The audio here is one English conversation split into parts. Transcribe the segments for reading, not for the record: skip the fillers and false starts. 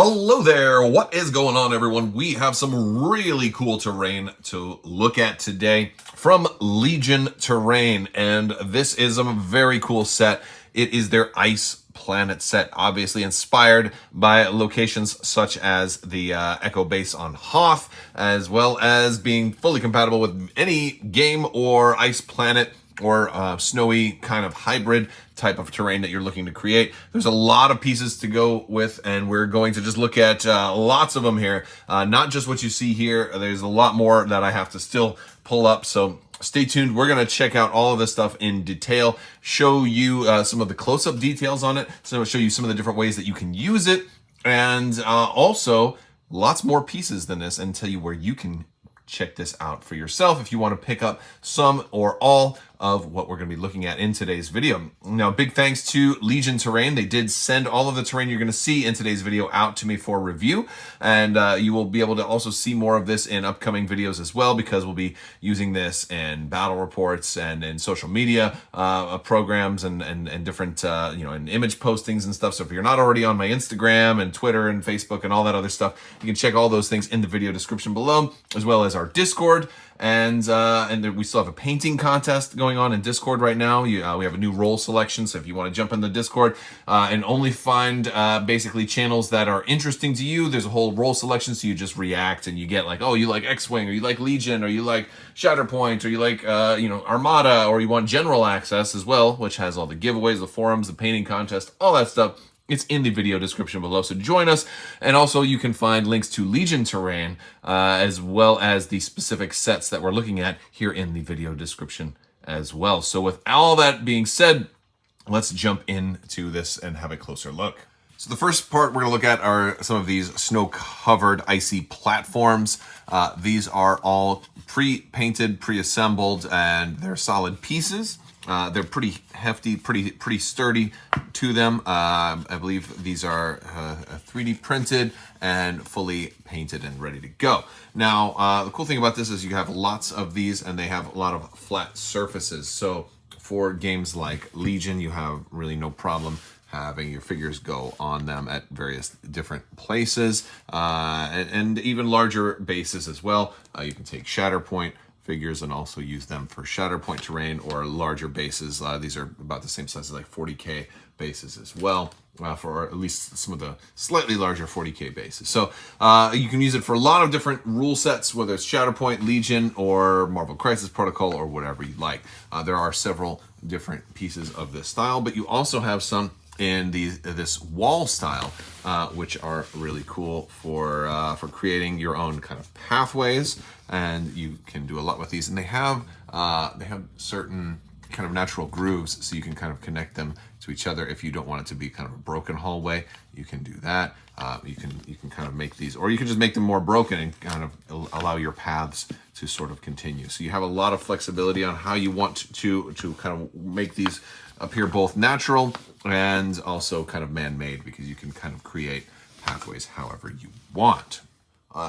Hello there, what is going on everyone? We have some really cool terrain to look at today from Legion Terrain, and this is a very cool set. It is their Ice Planet set, obviously inspired by locations such as the Echo Base on Hoth, as well as being fully compatible with any game or Ice Planet or snowy kind of hybrid type of terrain that you're looking to create. There's a lot of pieces to go with, and we're going to just look at lots of them here. Not just what you see here. There's a lot more that I have to still pull up, so stay tuned. We're going to check out all of this stuff in detail, show you some of the close-up details on it, so I'll show you some of the different ways that you can use it, and also lots more pieces than this, and tell you where you can check this out for yourself if you want to pick up some or all of what we're going to be looking at in today's video. Now, big thanks to Legion Terrain. They did send all of the terrain you're going to see in today's video out to me for review, and you will be able to also see more of this in upcoming videos as well, because we'll be using this in battle reports and in social media programs and different and image postings and stuff. So if you're not already on my Instagram and Twitter and Facebook and all that other stuff, you can check all those things in the video description below, as well as our Discord. And we still have a painting contest going on in Discord right now. We have a new role selection, so if you want to jump in the Discord and only find basically channels that are interesting to you, there's a whole role selection, so you just react and you get like, oh, you like X-Wing, or you like Legion, or you like Shatterpoint, or you like Armada, or you want general access as well, which has all the giveaways, the forums, the painting contest, all that stuff. It's in the video description below, so join us. And also you can find links to Legion Terrain, as well as the specific sets that we're looking at here in the video description as well. So with all that being said, let's jump into this and have a closer look. So the first part we're going to look at are some of these snow-covered icy platforms. These are all pre-painted, pre-assembled, and they're solid pieces. They're pretty hefty, pretty sturdy to them. I believe these are 3D printed and fully painted and ready to go. Now, the cool thing about this is you have lots of these, and they have a lot of flat surfaces. So for games like Legion, you have really no problem having your figures go on them at various different places, and even larger bases as well. You can take Shatterpoint figures and also use them for Shatterpoint terrain or larger bases. These are about the same size as like 40K bases as well, for at least some of the slightly larger 40K bases. So you can use it for a lot of different rule sets, whether it's Shatterpoint, Legion, or Marvel Crisis Protocol, or whatever you like. There are several different pieces of this style, but you also have some in this wall style, which are really cool for creating your own kind of pathways, and you can do a lot with these. And they have certain kind of natural grooves, so you can kind of connect them to each other. If you don't want it to be kind of a broken hallway, you can do that. You can kind of make these, or you can just make them more broken and kind of allow your paths to sort of continue. So you have a lot of flexibility on how you want to kind of make these appear both natural and also kind of man-made, because you can kind of create pathways however you want.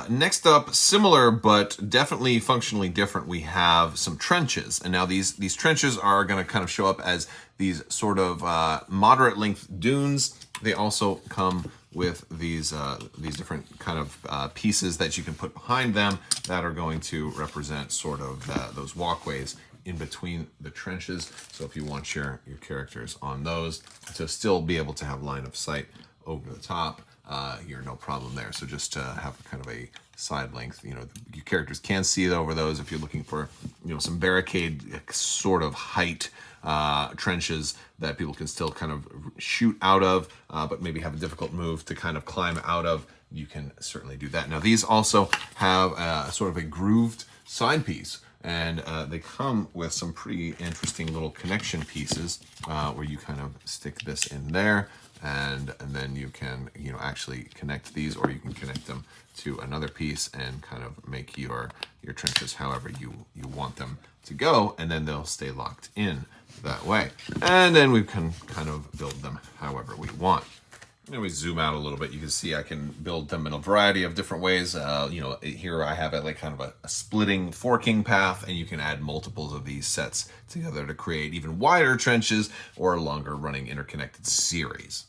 Next up, similar but definitely functionally different, we have some trenches. And now these trenches are going to kind of show up as these sort of moderate length dunes. They also come with these different kind of pieces that you can put behind them that are going to represent sort of those walkways in between the trenches. So if you want your characters on those to still be able to have line of sight over the top, you're no problem there. So just to have kind of a side length, your characters can see over those if you're looking for, some barricade sort of height trenches that people can still kind of shoot out of, but maybe have a difficult move to kind of climb out of. You can certainly do that. Now these also have sort of a grooved side piece, and they come with some pretty interesting little connection pieces where you kind of stick this in there, and then you can actually connect these, or you can connect them to another piece and kind of make your trenches however you want them to go, and then they'll stay locked in that way. And then we can kind of build them however we want. And we zoom out a little bit, you can see I can build them in a variety of different ways. Here I have it like kind of a splitting forking path, and you can add multiples of these sets together to create even wider trenches or a longer running interconnected series.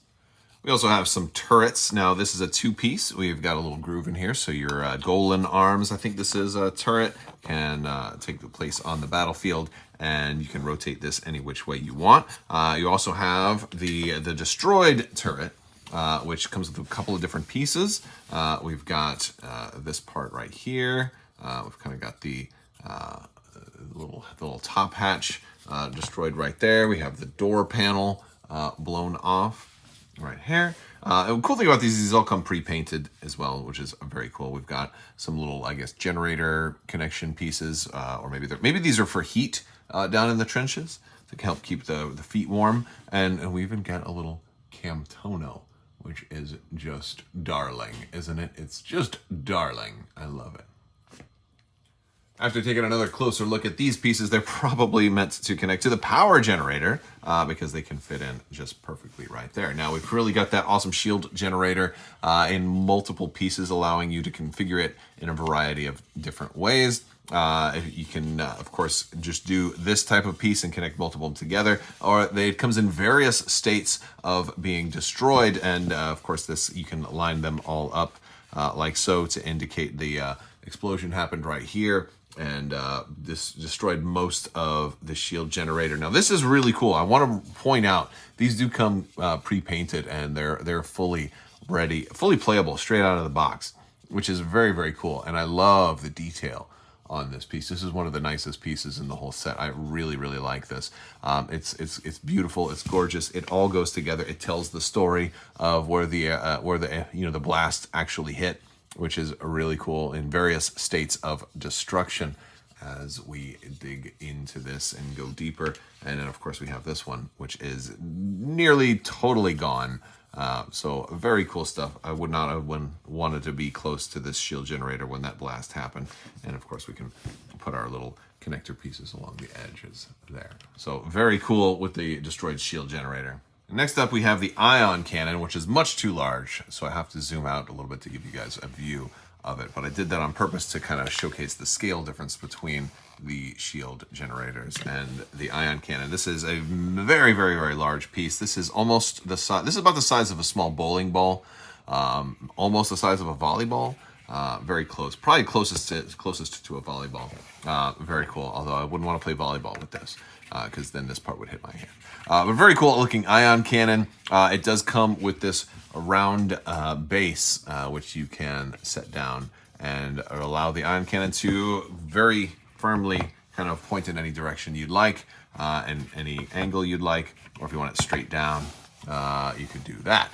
We also have some turrets. Now, this is a two-piece. We've got a little groove in here, so your Golan arms, I think this is a turret, can take the place on the battlefield, and you can rotate this any which way you want. You also have the destroyed turret, which comes with a couple of different pieces. We've got this part right here. We've kind of got the little top hatch destroyed right there. We have the door panel blown off right here. The cool thing about these all come pre-painted as well, which is very cool. We've got some little, I guess, generator connection pieces, or maybe these are for heat down in the trenches to help keep the feet warm. And we even got a little Camtono, which is just darling, isn't it? It's just darling. I love it. After taking another closer look at these pieces, they're probably meant to connect to the power generator because they can fit in just perfectly right there. Now, we've really got that awesome shield generator in multiple pieces, allowing you to configure it in a variety of different ways. You can, of course, just do this type of piece and connect multiple of them together, or it comes in various states of being destroyed, and of course, this you can line them all up like so to indicate the explosion happened right here. And this destroyed most of the shield generator. Now, this is really cool. I want to point out these do come pre-painted, and they're fully ready, fully playable straight out of the box, which is very, very cool. And I love the detail on this piece. This is one of the nicest pieces in the whole set. I really, really like this. It's beautiful. It's gorgeous. It all goes together. It tells the story of where the blast actually hit, which is really cool, in various states of destruction as we dig into this and go deeper. And then, of course, we have this one, which is nearly totally gone. So very cool stuff. I would not have wanted to be close to this shield generator when that blast happened. And, of course, we can put our little connector pieces along the edges there. So very cool with the destroyed shield generator. Next up, we have the ion cannon, which is much too large, so I have to zoom out a little bit to give you guys a view of it. But I did that on purpose to kind of showcase the scale difference between the shield generators and the ion cannon. This is a very, very, very large piece. This is almost the size. This is about the size of a small bowling ball, almost the size of a volleyball. Very close, probably closest to a volleyball. Very cool. Although I wouldn't want to play volleyball with this, because then this part would hit my hand. But very cool looking ion cannon. It does come with this round base, which you can set down and allow the ion cannon to very firmly kind of point in any direction you'd like, and any angle you'd like, or if you want it straight down, you could do that,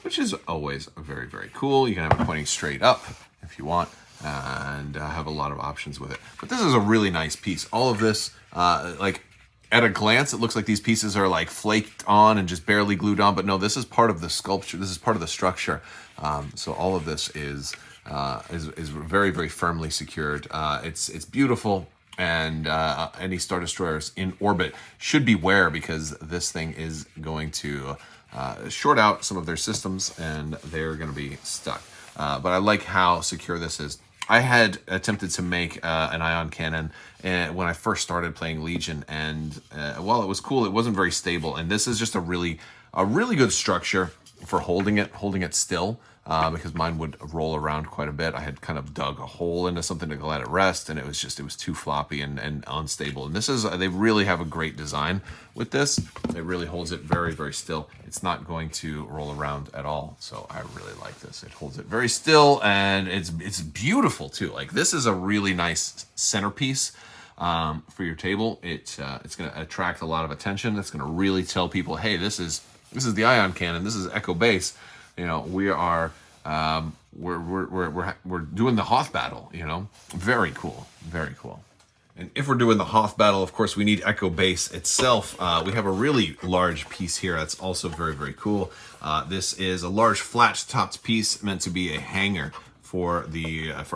which is always very, very cool. You can have it pointing straight up if you want, and have a lot of options with it. But this is a really nice piece. All of this, like, at a glance, it looks like these pieces are like flaked on and just barely glued on, but no, this is part of the sculpture. This is part of the structure. So all of this is very, very firmly secured. It's beautiful, and any Star Destroyers in orbit should beware, because this thing is going to short out some of their systems, and they're going to be stuck. But I like how secure this is. I had attempted to make an ion cannon when I first started playing Legion, and while it was cool, it wasn't very stable. And this is just a really good structure for holding it still, because mine would roll around quite a bit. I had kind of dug a hole into something to let it rest, and it was too floppy and unstable. And they really have a great design with this. It really holds it very, very still. It's not going to roll around at all. So I really like this. It holds it very still, and it's beautiful too. Like, this is a really nice centerpiece for your table. It's going to attract a lot of attention. It's going to really tell people, hey, this is the ion cannon. This is Echo Base. You know, we are we're doing the Hoth battle. You know, very cool, very cool. And if we're doing the Hoth battle, of course, we need Echo Base itself. We have a really large piece here that's also very, very cool. This is a large flat-topped piece meant to be a hangar for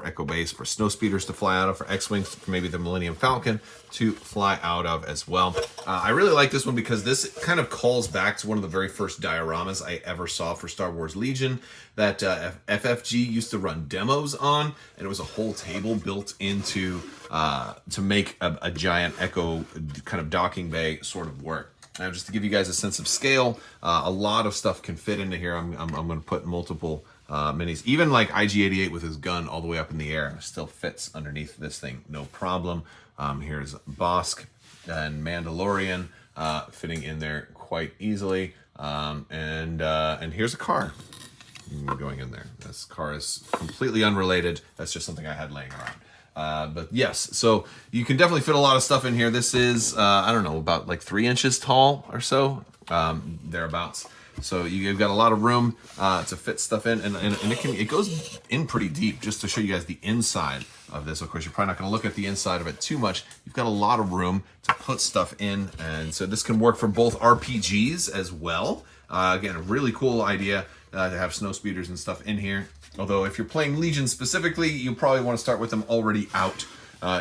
Echo Base, for snow speeders to fly out of, for X-Wings, for maybe the Millennium Falcon to fly out of as well. I really like this one because this kind of calls back to one of the very first dioramas I ever saw for Star Wars Legion that FFG used to run demos on, and it was a whole table built into to make a giant Echo kind of docking bay sort of work. Now, just to give you guys a sense of scale, a lot of stuff can fit into here. I'm going to put multiple minis. Even like IG-88 with his gun all the way up in the air still fits underneath this thing, no problem. Here's Bosk and Mandalorian fitting in there quite easily. And here's a car going in there. This car is completely unrelated. That's just something I had laying around. But yes, so you can definitely fit a lot of stuff in here. This is, I don't know, about like 3 inches tall or so, thereabouts. So you've got a lot of room to fit stuff in, and it goes in pretty deep. Just to show you guys the inside of this. Of course, you're probably not going to look at the inside of it too much. You've got a lot of room to put stuff in, and so this can work for both RPGs as well. Again, a really cool idea to have snow speeders and stuff in here. Although if you're playing Legion specifically, you probably want to start with them already out.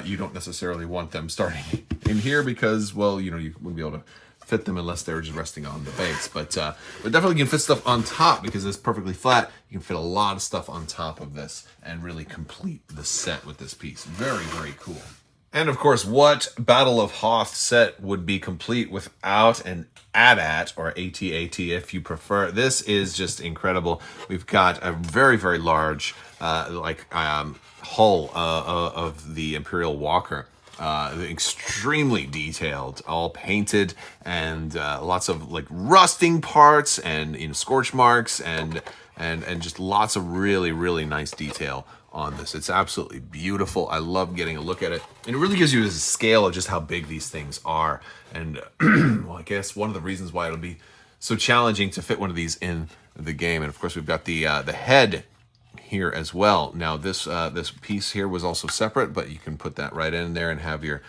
You don't necessarily want them starting in here because, well, you wouldn't be able to fit them unless they were just resting on the base. But definitely you can fit stuff on top because it's perfectly flat. You can fit a lot of stuff on top of this and really complete the set with this piece. Very, very cool. And of course, what Battle of Hoth set would be complete without an AT-AT or AT-AT if you prefer? This is just incredible. We've got a very, very large hull of the Imperial Walker. Extremely detailed, all painted, and lots of like rusting parts and scorch marks and just lots of really, really nice detail on this. It's absolutely beautiful. I love getting a look at it, and it really gives you a scale of just how big these things are. And well, I guess one of the reasons why it'll be so challenging to fit one of these in the game. And of course, we've got the head here as well. Now this piece here was also separate, but you can put that right in there and have your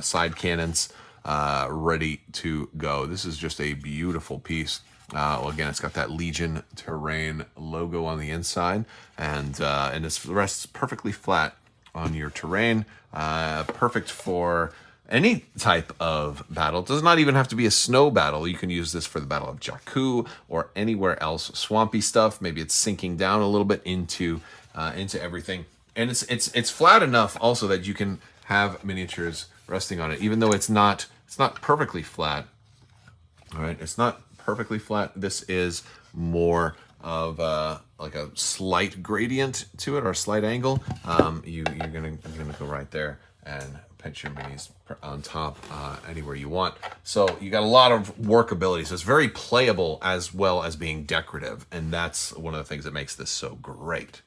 side cannons ready to go. This is just a beautiful piece. Well, again, it's got that Legion Terrain logo on the inside, and this rests perfectly flat on your terrain. Perfect for any type of battle. It does not even have to be a snow battle. You can use this for the Battle of Jakku or anywhere else. Swampy stuff. Maybe it's sinking down a little bit into everything, and it's flat enough also that you can have miniatures resting on it, even though it's not perfectly flat. All right, it's not perfectly flat. This is more of like a slight gradient to it or a slight angle. You're gonna go right there and pinch your minis on top anywhere you want. So you got a lot of workability. So it's very playable as well as being decorative, and that's one of the things that makes this so great.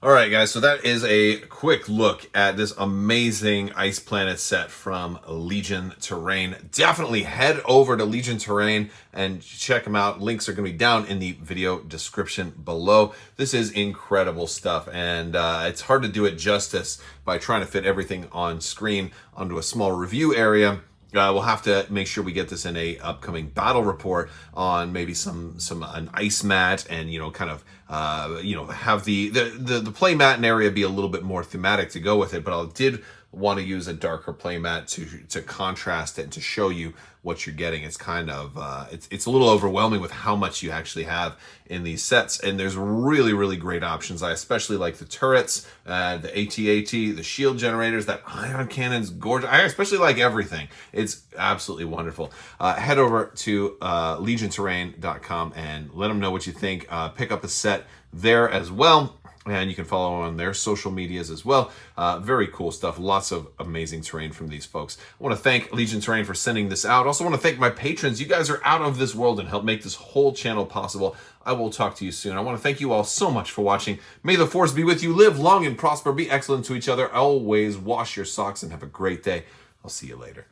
All right, guys, so that is a quick look at this amazing Ice Planet set from Legion Terrain. Definitely head over to Legion Terrain and check them out. Links are going to be down in the video description below. This is incredible stuff, and it's hard to do it justice by trying to fit everything on screen onto a small review area. We'll have to make sure we get this in a upcoming battle report on maybe an ice mat, and kind of have the play mat and area be a little bit more thematic to go with it. But I did want to use a darker play mat to contrast it and to show you what you're getting. It's kind of it's a little overwhelming with how much you actually have in these sets, and there's really, really great options. I especially like the turrets, the AT-AT, the shield generators, that ion cannon's gorgeous. I especially like everything. It's absolutely wonderful. Head over to legionterrain.com and let them know what you think. Pick up a set there as well. And you can follow on their social medias as well. Very cool stuff. Lots of amazing terrain from these folks. I want to thank Legion Terrain for sending this out. Also want to thank my patrons. You guys are out of this world and help make this whole channel possible. I will talk to you soon. I want to thank you all so much for watching. May the force be with you. Live long and prosper. Be excellent to each other. Always wash your socks and have a great day. I'll see you later.